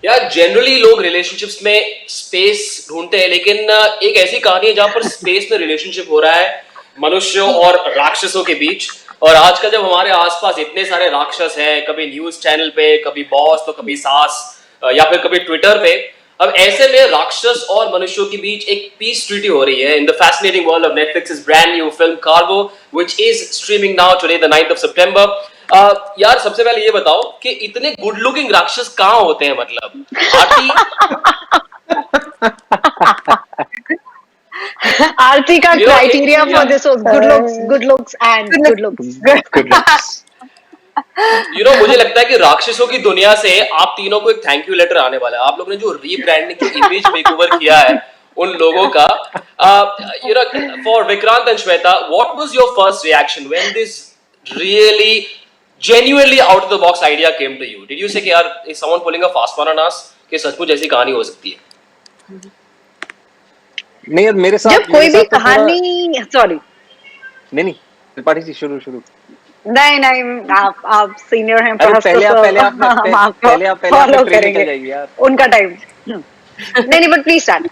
यार जनरली लोग रिलेशनशिप्स में स्पेस ढूंढते हैं, लेकिन एक ऐसी कहानी है जहां पर स्पेस में रिलेशनशिप हो रहा है मनुष्यों और राक्षसों के बीच। और आजकल जब हमारे आसपास इतने सारे राक्षस हैं, कभी न्यूज चैनल पे, कभी बॉस, तो कभी सास, या फिर कभी ट्विटर पे, अब ऐसे में राक्षस और मनुष्यों के बीच एक पीस ट्रीटी हो रही है in the fascinating world of Netflix brand new film cargo, which is streaming now today the 9th of September। यार सबसे पहले ये बताओ कि इतने गुड लुकिंग राक्षस कहाँ होते हैं, मतलब आरती। आरती का criteria for this was good looks and good looks. मुझे लगता है कि राक्षसों की दुनिया से आप तीनों को एक थैंक यू लेटर आने वाला है। आप लोगों ने जो रीब्रांडिंग, जो इमेज मेकओवर किया है उन लोगों का। For Vikrant and Shweta, what was your first reaction when this really genuinely out of the box idea came to you? Did you say कि यार is someone pulling a fast one on us कि सचमुच ऐसी कहानी हो सकती है? नहीं यार, मेरे साथ जब कोई भी कहानी, सॉरी नहीं त्रिपाठी जी शुरू नहीं आप सीनियर हैं, पहले आप फॉलो करेंगे यार उनका टाइम। नहीं बट प्लीज स्टार्ट।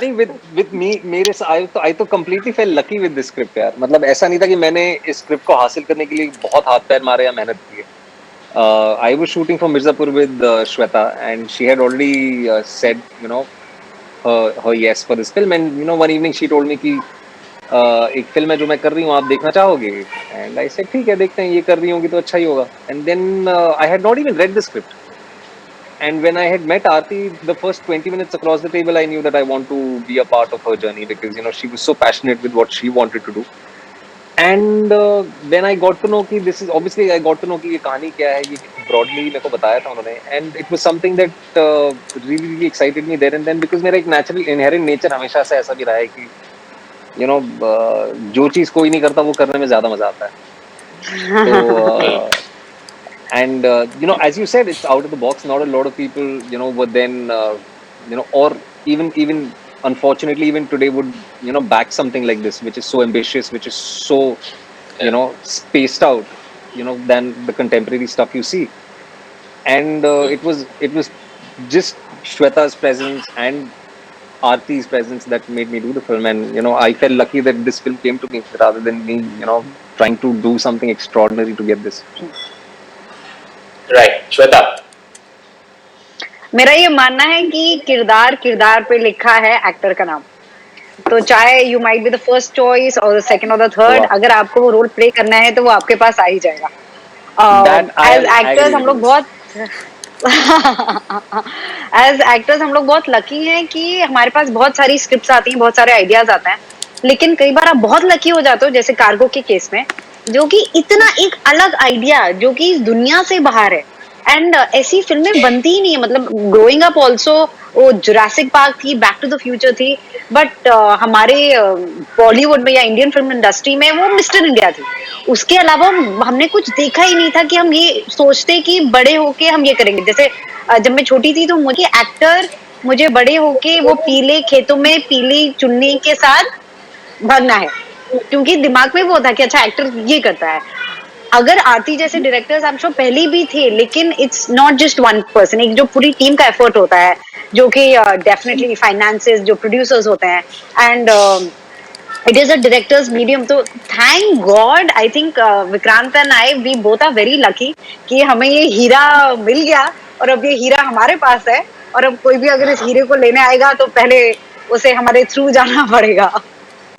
नहीं with me, मेरे साथ I तो completely felt lucky with this script यार। मतलब ऐसा नहीं था कि मैंने इस स्क्रिप्ट को हासिल करने के लिए बहुत हाथ पैर मारे या मेहनत की है। I was shooting from Mirzapur with Shweta and she had already said her yes for this film, and one evening she told me कि एक फिल्म है जो मैं कर रही हूँ, आप देखना चाहोगे? And I said ठीक है, देखते हैं, ये कर रही होंगी तो अच्छा ही होगा। And then I had not even read the script. And when I had met Aarti, the first 20 minutes across the table, I knew that I want to be a part of her journey because she was so passionate with what she wanted to do. And when I got to know कि this is obviously I got to know कि ये कहानी क्या है, ये broadly मेरे को बताया था उन्होंने, and it was something that really excited me there and then because मेरा एक natural inherent nature हमेशा से ऐसा भी रहा है कि जो चीज कोई नहीं करता वो करने में ज्यादा मजा आता है। तो and as you said, it's out of the box. Not a lot of people were then or even unfortunately even today would back something like this, which is so ambitious, which is so spaced out than the contemporary stuff you see. And it was just Shweta's presence and Aarti's presence that made me do the film, and I felt lucky that this film came to me rather than me trying to do something extraordinary to get this. Right, Shweta. मेरा ये मानना है कि किरदार पे लिखा है actor का नाम। तो चाहे you might be the first choice और सेकंड और द थर्ड, अगर आपको वो रोल प्ले करना है तो वो आपके पास आ ही जाएगा। एज एक्टर्स हम लोग बहुत लकी हैं कि हमारे पास बहुत सारी स्क्रिप्ट्स आती हैं, बहुत सारे आइडियाज आते हैं, लेकिन कई बार आप बहुत लकी हो जाते हो, जैसे कार्गो के केस में, जो कि इतना एक अलग आइडिया जो कि इस दुनिया से बाहर है, एंड ऐसी फिल्में बनती ही नहीं है। मतलब ग्रोइंग अप ऑल्सो वो जुरासिक पार्क थी, बैक टू द फ्यूचर थी, बट हमारे बॉलीवुड में या इंडियन फिल्म इंडस्ट्री में वो मिस्टर इंडिया थी। उसके अलावा हमने कुछ देखा ही नहीं था कि हम ये सोचते कि बड़े होके हम ये करेंगे। जैसे जब मैं छोटी थी तो मुझे बड़े होके वो पीले खेतों में पीली चुन्नी के साथ भागना है, क्योंकि दिमाग में वो था कि अच्छा एक्टर ये करता है। अगर आरती जैसे डायरेक्टर्स आई एम श्योर पहले भी थे, लेकिन it's not just one person, एक जो पूरी टीम का एफर्ट होता है, जो कि डेफिनेटली फाइनेंसेस, जो प्रोड्यूसर्स होते हैं, and it is a director's medium. तो thank god, I think Vikrant and I we both are very lucky कि हमें ये हीरा मिल गया, और अब ये हीरा हमारे पास है, और अब कोई भी अगर इस हीरे को लेने आएगा तो पहले उसे हमारे थ्रू जाना पड़ेगा।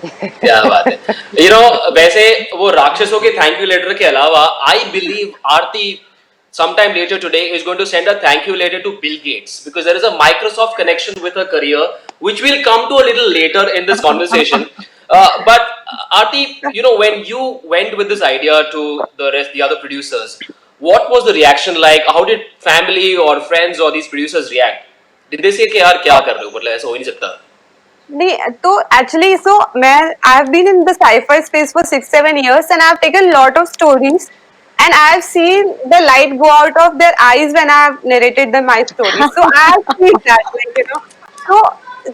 क्या बात है। वैसे वो राक्षसों के थैंक यू लेटर के अलावा I believe Aarti sometime later today is going to send a thank you letter to Bill Gates, because there is a Microsoft connection with her career, which we'll come to a little later in this conversation. But Aarti, when you went with this idea to the other producers, what was the reaction like? How did family or friends or these producers react? Did they say कि यार क्या कर रहे हो, मतलब ऐसा हो ही नहीं सकता? नहीं, तो actually I have been in the sci-fi space for 6-7 years and I have taken lot of stories and I have seen the light go out of their eyes when I have narrated my story. So I have seen that,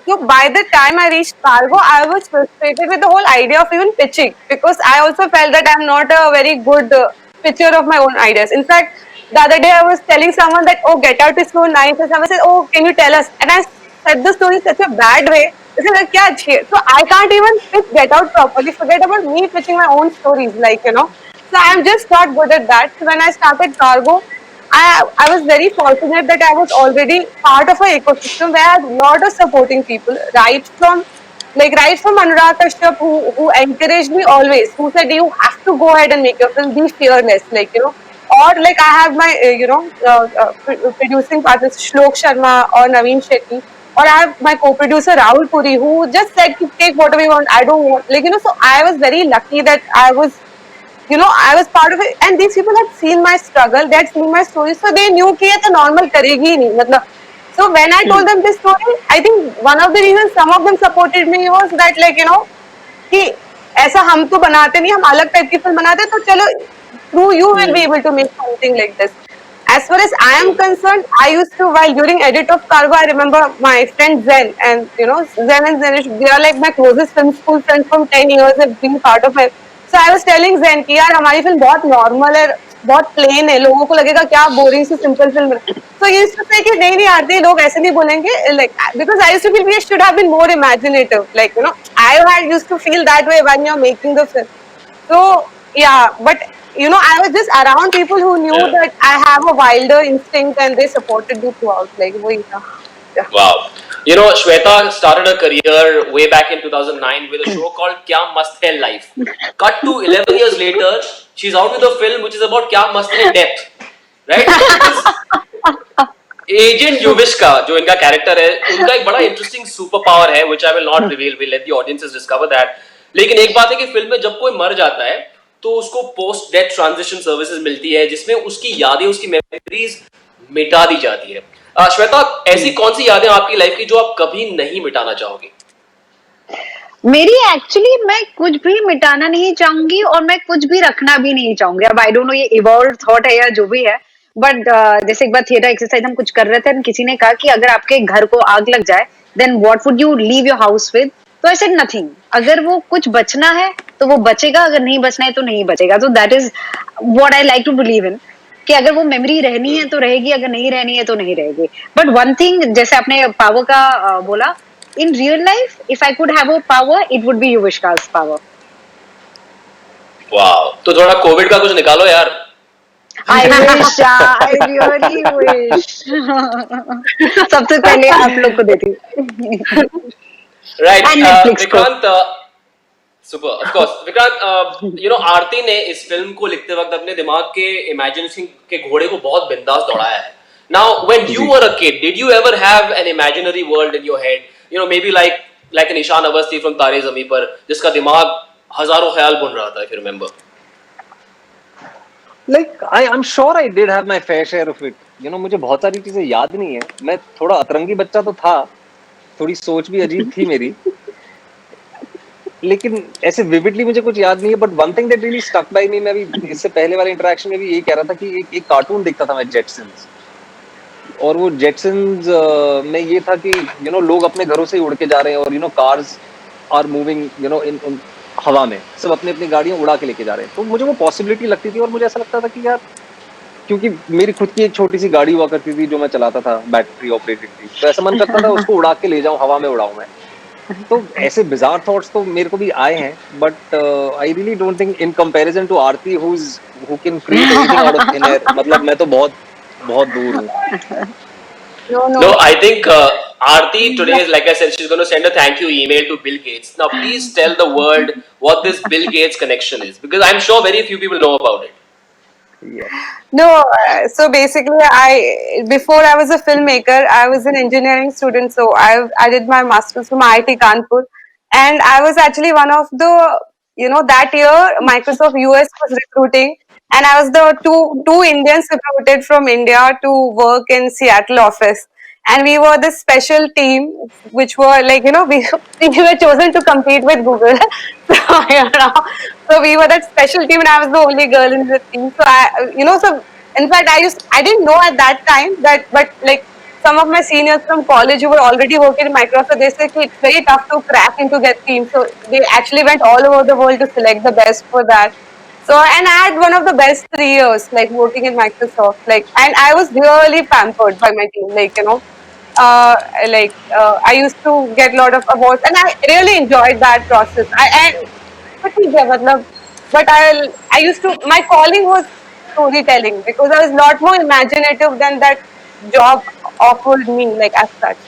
so by the time I reached Cargo, I was frustrated with the whole idea of even pitching, because I also felt that I'm not a very good pitcher of my own ideas. In fact, the other day I was telling someone that, oh, Get Out is so nice, and someone said, oh, can you tell us? And I said the story in such a bad way. They said, like, kya achhi hai? So I can't even pitch Get Out properly. Forget about me pitching my own stories, like, you know. So I'm just not good at that. So when I started Cargo, I was very fortunate that I was already part of an ecosystem where I had a lot of supporting people, right from Anurag Kashyap, who encouraged me always, who said you have to go ahead and make your film, be fearless, like, you know. Or like I have my producing partners Shlok Sharma or Naveen Shetty, or I have my co-producer Rahul Puri, who just said take whatever you want. I don't want, like, you know. So I was very lucky that I was part of it, and these people had seen my struggle, they had seen my story, so they knew कि ये तो normal करेगी ही नहीं, मतलब. So when I told them this story, I think one of the reasons some of them supported me was that, like, you know, कि ऐसा हम तो बनाते नहीं, हम अलग टाइप की फिल्म बनाते, तो चलो through you will be able to make something like this. As far as I am concerned, I used to, while during edit of Cargo, I remember my friend Zen, and you know, Zen and Zenish, they are like my closest film school friends from 10 years, have been part of it. So I was telling Zen कि यार हमारी film बहुत normal है, बहुत plane है, लोगों को लगेगा क्या बोरिंग सी सिंपल फिल्म है. So he used to say कि नहीं आती, लोग ऐसे नहीं बोलेंगे, like, because I used to feel we should have been more imaginative, like, you know, I had used to feel that way when you're making the film. So yeah, but you know, I was just around people who knew that I have a wilder instinct, and they supported me throughout, like, वही था. Yeah. Wow. You know, Shweta started her career way back in 2009 with a show called Kya Mast Hai Life. Cut to 11 years later, she's out with a film which is about Kya Mast Hai Death. Right? Agent Yuvishka जो इनका character है, उनका एक बड़ा interesting super power है which I will not reveal, we'll let the audiences discover that. लेकिन एक बात है कि फिल्म में जब कोई मर जाता है तो उसको पोस्ट डेथ ट्रांजिशन सर्विसेज मिलती है जिसमें उसकी यादें, उसकी मेमोरीज मिटा दी जाती है. श्वेता, ऐसी कौन सी यादें आपकी लाइफ की जो आप कभी नहीं मिटाना चाहोगे? मेरी एक्चुअली मैं कुछ भी मिटाना नहीं चाहूंगी और मैं कुछ भी रखना भी नहीं चाहूंगी. अब आई डोंट नो ये इवॉल्व थॉट है या जो भी है, बट जैसे एक बार थिएटर एक्सरसाइज हम कुछ कर रहे थे, किसी ने कहा कि अगर आपके घर को आग लग जाए then what would you leave your house with. तो आई सेड नथिंग. अगर वो कुछ बचना है तो वो बचेगा, अगर नहीं बचना है तो नहीं बचेगा. तो that is what I like to believe in, कि अगर वो मेमोरी रहनी है तो रहेगी, अगर नहीं रहनी है तो नहीं रहेगी. बट वन थिंग, जैसे आपने पावर का बोला, in real life, if I could have a power, it would be Yuvishka's power. Wow. तो थोड़ा कोविड का कुछ निकालो यार. I wish, I really wish. सबसे पहले आप लोग को देती. Right. And Netflix को. Vikrant, super. Of course. Vikrant, you know, आरती ने इस फिल्म को लिखते वक्त अपने दिमाग के इमेजिनेशन के घोड़े को बहुत बिंदास दौड़ाया है. Now, when you were a kid, did you ever have an imaginary world in your head? You know, maybe like an Ishan Awasthi from Tare Zameen Par, जिसका दिमाग हजारों ख्याल बुन रहा था, if you remember. Like I'm sure I did have my fair share of it. You know, मुझे बहुत सारी चीजें याद नहीं है. मैं थोड़ा अतरंगी बच्चा तो था, थोड़ी सोच भी अजीब थी मेरी. लेकिन ऐसे विविडली मुझे कुछ याद नहीं है. But one thing that really stuck by me, मैं भी इससे पहले वाले इंटरेक्शन में भी यही कह रहा था कि एक कार्टून देखता था मैं, जेटसन्स. और वो जेटसन्स में ये था कि यू नो लोग अपने घरों से ही उड़ के जा रहे हैं और you know cars are moving you know in हवा में, सब अपनी अपनी गाड़ियां उड़ा के लेके जा रहे हैं. तो मुझे वो पॉसिबिलिटी लगती थी और मुझे ऐसा लगता था कि यार, क्योंकि मेरी खुद की एक छोटी सी गाड़ी हुआ करती थी जो मैं चलाता था, बैटरी ऑपरेटेड थी, तो ऐसा मन करता था उसको उड़ा के ले जाऊं, हवा में उड़ाऊं मैं. तो ऐसे बिजार थॉट्स तो मेरे को भी आए हैं. But I really don't think in comparison to Aarti who can create anything out of thin air, मतलब मैं तो बहुत दूर हूँ. No, I think Aarti today is, like I said, she's going to send a thank you email to Bill Gates. Now, please tell the world what this Bill Gates connection is, because I'm sure very few people know about it. Yeah. No, so basically, before I was a filmmaker, I was an engineering student. So I did my masters from IIT Kanpur, and I was actually one of the, you know, that year Microsoft US was recruiting, and I was the two Indians recruited from India to work in Seattle office. And we were this special team, which were like, you know, we were chosen to compete with Google. So, you know, so we were that special team, and I was the only girl in the team. So so in fact, I didn't know at that time that, but like some of my seniors from college who were already working in Microsoft, they said it's very tough to crack into that team. So they actually went all over the world to select the best for that. So, and I had one of the best 3 years, like working in Microsoft, like, and I was really pampered by my team, like, I used to get a lot of awards, and I really enjoyed that process. But ठीक है, मतलब, but I used to, my calling was storytelling because I was a lot more imaginative than that job offered me, like as such.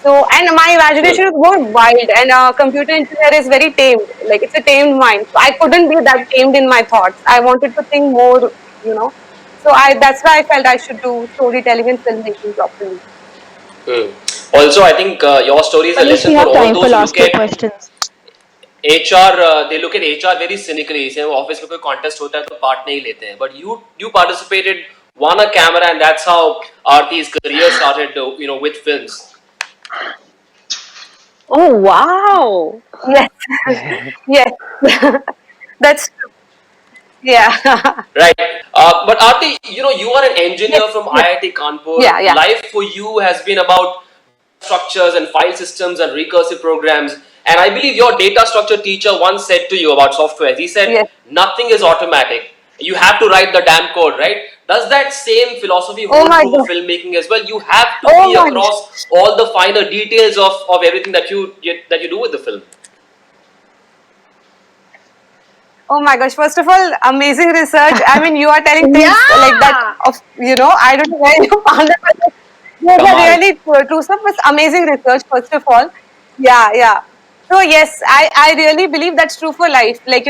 So, and my imagination is more wild, and computer engineer is very tamed. Like it's a tamed mind. So I couldn't be that tamed in my thoughts. I wanted to think more, you know. So that's why I felt I should do storytelling and filmmaking properly. Also, I think your story is a At least lesson we for have all time those for who last look two at questions. HR. They look at HR very cynically. जैसे office में कोई contest होता है तो part नहीं लेते हैं. But you participated, won a camera, and that's how Aarti's career started. With films. Oh wow! Yes, yes, that's true. Yeah, Right. But Aarti, you are an engineer Yes, from yes. IIT Kanpur. Yeah, yeah. Life for you has been about structures and file systems and recursive programs. And I believe your data structure teacher once said to you about software. He said, Yes. nothing is automatic. You have to write the damn code, right? Does that same philosophy Oh hold my true for God. filmmaking as well? You have to Oh be my across all the finer details of everything that you do with the film. Oh my gosh! First of all, amazing research. I mean, you are telling things Yeah. like that. I don't know where you found it, but those Come are on. really true stuff. It's amazing research. First of all, yeah, yeah. So yes, I really believe that's true for life. Like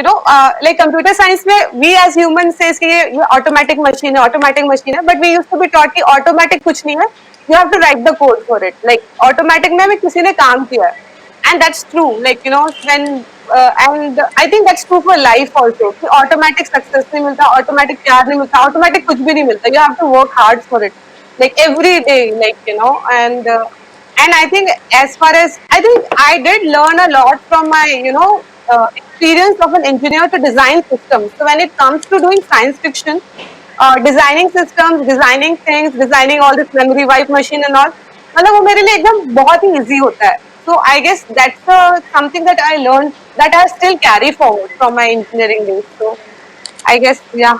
like computer science, में we as humans says कि ये automatic machine है, but we used to be taught कि automatic कुछ नहीं है. You have to write the code for it. Like automatic में भी किसी ने काम किया है. And that's true, like when and I think that's true for life also. कि automatic success नहीं मिलता, automatic प्यार नहीं मिलता, automatic कुछ भी नहीं मिलता. You have to work hard for it, like every day, and I think as far as I think I did learn a lot from my experience of an engineer to design systems. So when it comes to doing science fiction, designing systems, designing things, designing all this memory wipe machine and all, मतलब वो मेरे लिए एकदम बहुत ही easy होता है. So I guess that's something that I learned that I still carry forward from my engineering days. So I guess yeah.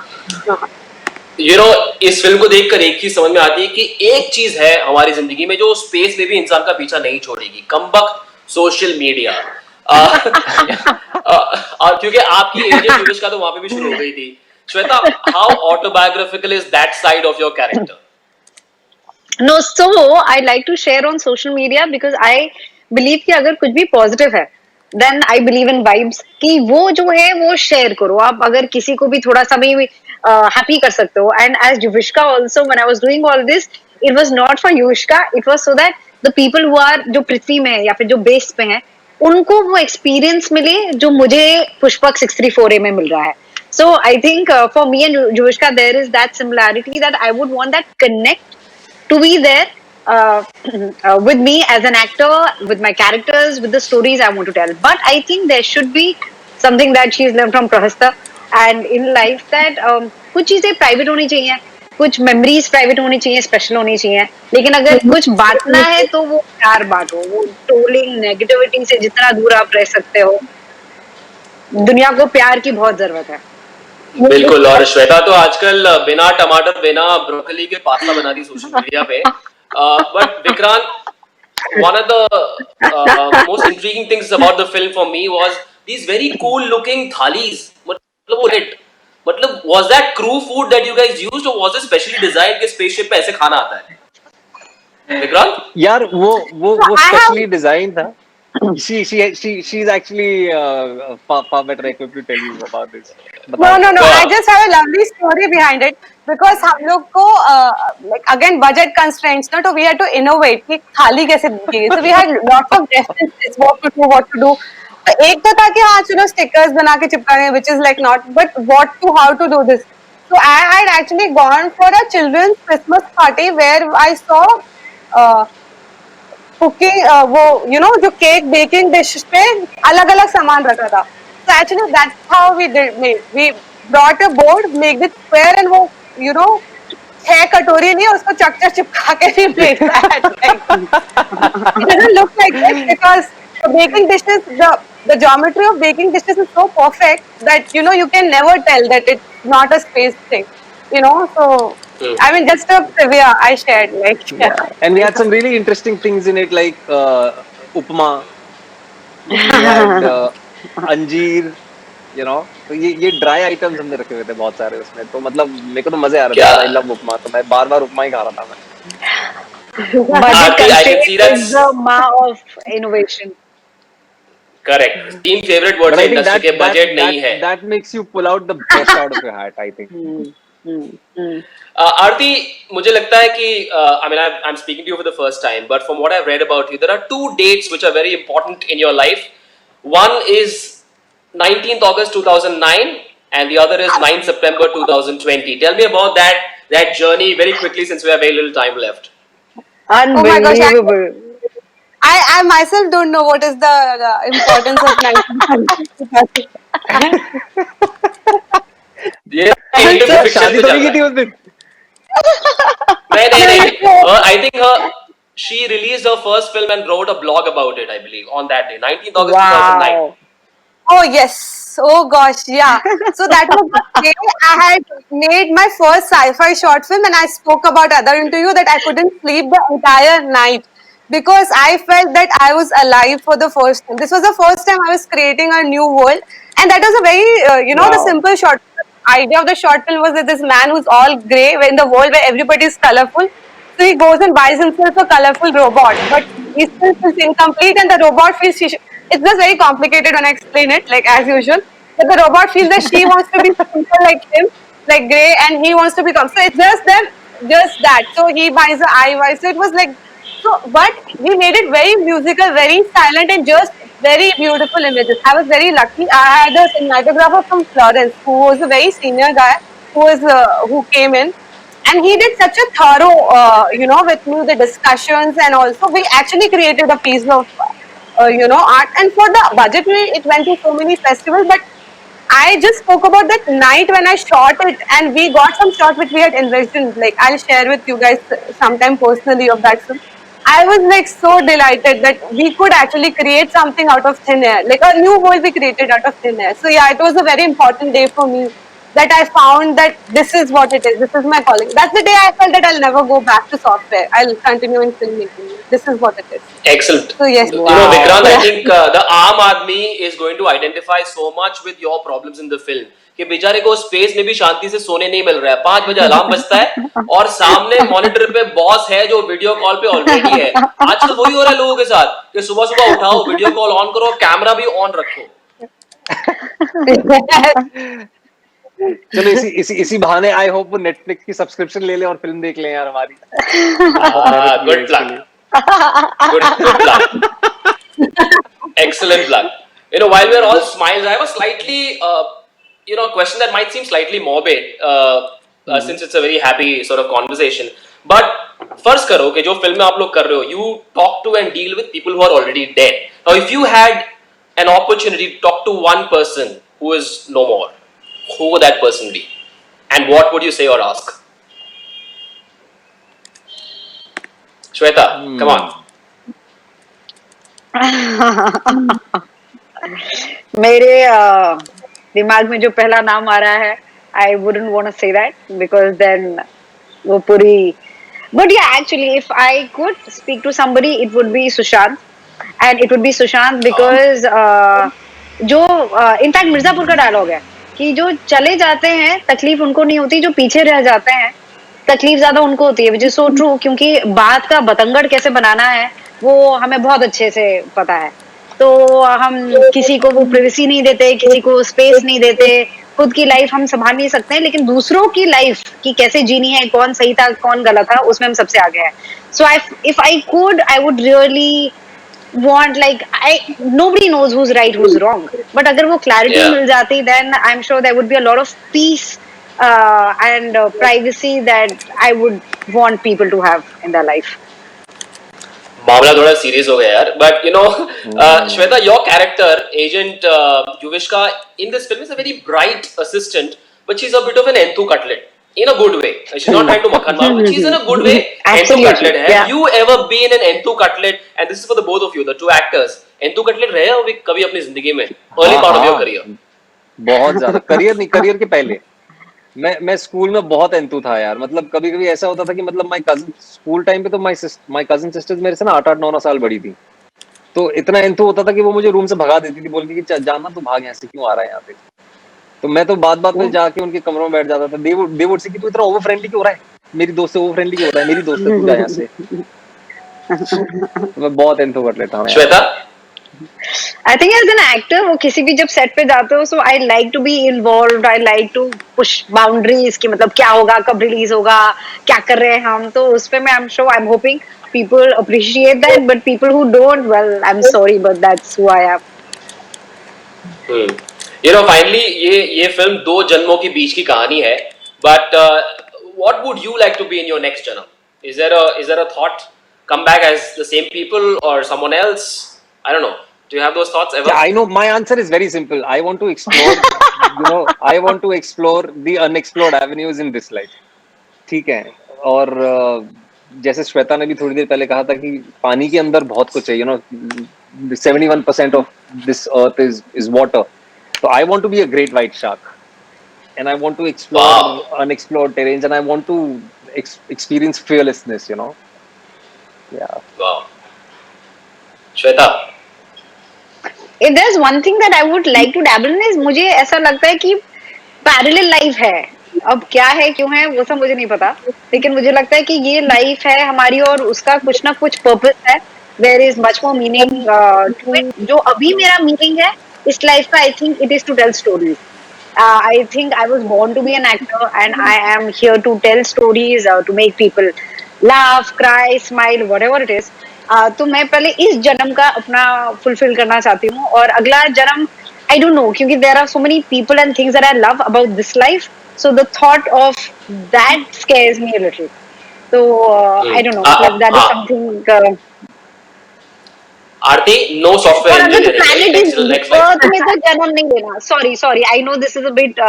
इस film को देखकर एक चीज समझ में आती है कि एक चीज है हमारी जिंदगी में जो स्पेस में भी इंसान का पीछा नहीं छोड़ेगी. कमबख्त सोशल मीडिया. क्योंकि आपकी एजेंट यूविश का तो वहां पे भी शुरू हो गई थी. Shweta, how autobiographical is that side of your character? No, so I like to share on social media because I believe कि अगर कुछ भी positive है, then I believe in vibes कि वो जो है वो share करो. आप अगर किसी को भी थोड़ा सा भी happy कर सकते हो. And as Yuvishka also, when I was doing all this, it was not for Yuvishka. It was so that the people who are जो पृथ्वी में है या फिर जो base पे हैं, उनको वो experience मिले जो मुझे पुष्पक 634A में मिल रहा है. So I think for me and Yuvishka there is that similarity that I would want that connect to be there with me as an actor, with my characters, with the stories I want to tell. But I think there should be something that she's learned from Prahasta and in life that कुछ चीजें private होनी चाहिए, कुछ memories private होनी चाहिए, special होनी चाहिए. लेकिन अगर कुछ बांटना है तो वो प्यार बांटो. वो ट्रोलिंग, नेगेटिविटी से जितना दूर आप रह सकते हो. दुनिया को प्यार की बहुत जरूरत है. बिल्कुल. और श्वेता तो आजकल बिना टमाटर बिना ब्रोकली के पास्ता बना रही सोशल मीडिया पे. But Vikrant, one of the most intriguing things about the film for me was these very cool looking thalis. मतलब वो hit. मतलब was that crew food that you guys used or was it specially designed कि spaceship पे ऐसे खाना आता है? विक्रांत? यार वो specially designed था. She's actually far better equipped to tell you about this. No. I just have a lovely story behind it because हम लोग को like again budget constraints, so we had to innovate कि थाली कैसे दिखेगी. So we had lots of references what to do. एक तो था कि हाँ चलो stickers बना के चिपकाने, which is like not, but how to do this. So I had actually gone for a children's Christmas party where I saw cooking वो जो केक बेकिंग डिश पे अलग अलग सामान रखा था. So actually that's how we brought a board, make it square and वो 6 कटोरी नहीं उसको चकचक चिपका के भी make that. Like, it doesn't look like this because the baking dishes, the geometry of baking dishes is so perfect that you can never tell that it's not a space thing. So I mean, just a trivia I shared. Like, yeah. Yeah, and we had some really interesting things in it, like upma. We had अंजीर, तो ये dry items हमने रखे हुए थे बहुत सारे उसमें, तो मतलब मेरे को तो मजे आ रहे थे। क्या? आई लव उपमा, तो मैं बार बार उपमा ही खा रहा था मैं। Budget I can see constraint that's is the ma of innovation. correct. Team favorite word But I think industry के बजट नहीं है। that makes you pull out the best out of your hat, I think. Aarti, मुझे लगता है कि I mean I'm speaking to you for the first time, but from what I've read about you, there are two dates which are very important in your life. One is 19th August 2009, and the other is 9th September 2020. Tell me about that journey very quickly, since we have very little time left. my gosh, Unbelievable. I myself don't know what is the importance of 1900. ये into the fiction शादी पे तो चल नहीं की थी रहा उस दिन? है। नहीं। I think she released her first film and wrote a blog about it, I believe, on that day, 19th August 2009. Wow. Oh yes. Oh gosh, yeah. So that was the day I had made my first sci-fi short film, and I spoke about other interview that I couldn't sleep the entire night because I felt that I was alive for the first time. This was the first time I was creating a new world, and that was a very the Wow. simple short idea of the short film was that this man who's all grey in the world where everybody is colorful. So he goes and buys himself a colorful robot, but he still feels incomplete, and the robot feels it's just very complicated when I explain it, like as usual. But the robot feels that she wants to be simple like him, like grey, and he wants to become. So it's just them, just that. So he buys the iWise. So it was like so, but we made it very musical, very silent, and just very beautiful images. I was very lucky. I had a cinematographer from Florence who was a very senior guy who came in, and he did such a thorough, with me the discussions, and also we actually created a piece of, art. And for the budget, it went to so many festivals, but I just spoke about that night when I shot it, and we got some shots which we had envisioned. Like, I'll share with you guys sometime personally of that film. I was like so delighted that we could actually create something out of thin air, like a new world we created out of thin air. So yeah, it was a very important day for me that I found that this is what it is. This is my calling. That's the day I felt that I'll never go back to software. I'll continue in filmmaking. This is what it is. Excellent. So yes. You know, Vikrant, I think the Aam Aadmi is going to identify so much with your problems in the film. कि बेचारे को space में भी शांति से सोने नहीं मिल रहा है। 5 बजे अलार्म बजता है और सामने मॉनिटर पे बॉस है जो वीडियो कॉल पे ऑलरेडी है। आजकल वही हो रहा है लोगों के साथ कि सुबह सुबह उठाओ, वीडियो कॉल ऑन करो, कैमरा भी ऑन रखो। चलो इसी बहाने आई होप वो नेटफ्लिक्स की सब्सक्रिप्शन ले ले और फिल्म देख ले यार हमारी। Good plan, good plan. Excellent plan. You know, while we're all smiles, I have a slightly question that might seem slightly morbid, since it's a very happy sort of conversation. But first करो कि जो film में आप लोग कर रहे हो, you talk to and deal with people who are already dead. Now, if you had an opportunity to talk to one person who is no more, who would that person be, and what would you say or ask? Shweta, come on. मेरे दिमाग में जो पहला नाम आ रहा है, I wouldn't want to say that because then वो पूरी. But yeah, actually, if I could speak to somebody, it would be Sushant, and it would be Sushant because जो इनफैक्ट मिर्जापुर का डायलॉग है कि जो चले जाते हैं तकलीफ उनको नहीं होती, जो पीछे रह जाते हैं तकलीफ ज्यादा उनको होती है, विच इज सो ट्रू, क्योंकि बात का बतंगड़ कैसे बनाना है वो हमें बहुत अच्छे से पता है। तो हम किसी को वो प्राइवेसी नहीं देते, किसी को स्पेस नहीं देते, खुद की लाइफ हम संभाल नहीं सकते हैं, लेकिन दूसरों की लाइफ की कैसे जीनी है, कौन सही था कौन गलत था, उसमें हम सबसे आगे हैं। So if I could, I would really want, like, nobody knows who's right, who's wrong, but अगर वो clarity मिल जाती, then I'm sure there would be a lot of peace and privacy that I would want people to have in their life. मामला थोड़ा serious हो गया यार, but you know, Shweta, your character, Agent Yuvishka, in this film is a very bright assistant, but she's a bit of an enthu cutlet. in a good way. She's not trying to makhan mom. She's in a good way. Entu Absolutely, Cutlet hai. yeah. Have you ever been in Entu Cutlet? And this is for the both of you, the two actors. Entu Cutlet रहे हो कभी अपनी जिंदगी में? Early part of your career. बहुत ज्यादा career नहीं, career के पहले मैं स्कूल में बहुत एंतु था यार। मतलब कभी कभी ऐसा होता था कि मतलब माय कजिन स्कूल टाइम पे तो माय कजिन सिस्टर्स मेरे से ना 8-9 साल बड़ी थी, तो इतना एंतु होता था कि वो मुझे रूम से भगा देती थी बोल के कि जाना तू भाग यहाँ से, क्यों आ रहा है यहाँ पे। तो मैं तो बात में जाके उनके कमरों में बैठ जाता था। दे वुड से कि तू इतना ओवर फ्रेंडली क्यों हो रहा है, मेरी दोस्त से ओवर फ्रेंडली क्यों हो रहा है, मेरी दोस्त है, तू जा यहाँ से। तो मैं बहुत एंतु कर लेता हूँ। Shweta? I think as an actor वो किसी भी जब सेट पे जाते हो, so I like to be involved, I like to push boundaries कि मतलब क्या होगा, कब रिलीज होगा, क्या कर रहे हैं हम, तो उस पे मैं I'm sure I'm hoping people appreciate that, but people who don't, well I'm sorry but that's who I am. You know, finally ये फिल्म दो जन्मों के बीच की कहानी है, but what would you like to be in your next जन्म? Is there a thought, come back as the same people or someone else? I don't know. Do you have those thoughts ever? Yeah, I know. My answer is very simple. I want to explore, I want to explore the unexplored avenues in this life. ठीक है। और जैसे श्वेता ने भी थोड़ी देर पहले कहा था कि पानी के अंदर बहुत कुछ है, 71% of this earth is water. So I want to be a great white shark, and I want to explore unexplored terrains, and I want to experience fearlessness. Yeah. Wow. Shweta? If there's one thing that I would like to dabble in is मुझे ऐसा लगता है कि parallel life है, अब क्या है क्यों है वो सब मुझे नहीं पता, लेकिन मुझे लगता है कि ये लाइफ है हमारी और उसका कुछ ना कुछ पर्पस है, there is much more meaning to it. जो अभी मेरा मीनिंग है इस लाइफ का, I think it is to tell stories. I think I was born to be an actor and I am here to tell stories, to make people laugh, cry, smile, whatever it is. तो मैं पहले इस जन्म का अपना fulfil करना चाहती हूँ, और अगला जन्म I don't know, क्योंकि there are so many people and things that I love about this life, so the thought of that scares me a little. So I don't know, like that is something. Aarti, no software और अगर engineering. planet is Next life. Earth में तो जन्म नहीं लेना. Sorry, I know this is a bit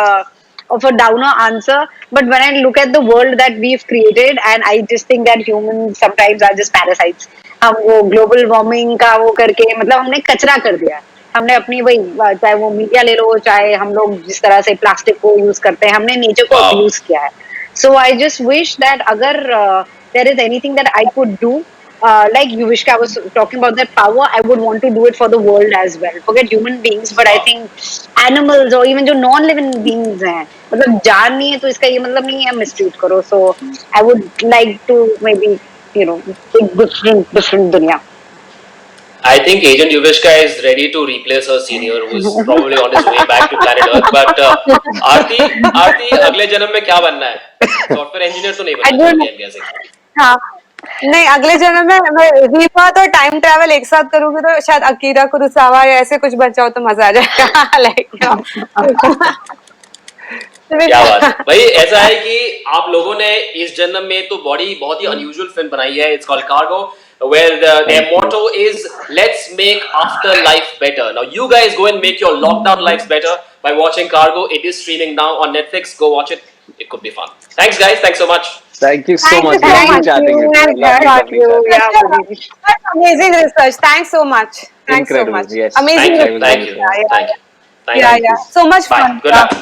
of a downer answer, but when I look at the world that we've created, and I just think that humans sometimes are just parasites. हम वो global warming का वो करके मतलब हमने कचरा कर दिया, हमने अपनी वही, चाहे वो मीडिया ले लो, चाहे हम लोग जिस तरह से प्लास्टिक को यूज करते हैं, हमने नेचर को अब्यूज किया है. So I just wish that अगर there is anything that I could do, like Yuvishka was talking about that power, I would want to do it for the world as well. Forget human beings, but I think animals or even जो non living beings हैं, मतलब जान नहीं है तो इसका ये मतलब नहीं है mistreat करो. So I would like to maybe एक different दुनिया. I think Agent Yuvishka is ready to replace her senior, who is probably on his way back to planet Earth. But Aarti, अगले जन्म में क्या बनना है? Software engineer तो नहीं बनना चाहिए. हाँ, नहीं, अगले जन्म में मैं रीबात और टाइम ट्रैवल एक साथ करूंगी तो शायद अकीरा कुरोसावा या ऐसे कुछ बन जाओ तो मजा आ जाएगा. लाइक क्या बात है भाई. ऐसा है कि आप लोगों ने इस जन्म में तो बहुत ही अनयूजुअल फिल्म बनाई है. It's called cargo, where their motto is let's make afterlife better. Now you guys go and make your lockdown lives better by watching Cargo. It is streaming now on Netflix. Go watch it. It could be fun. Thanks guys, thanks so much. Thank you so Thank much. you so Lovely much. chatting with you. Lovely chatting. Yeah, amazing research. Thanks so much. Thanks Incredible. so much. Yes. Amazing. Thank you. Yeah. So much Bye. fun. Good luck.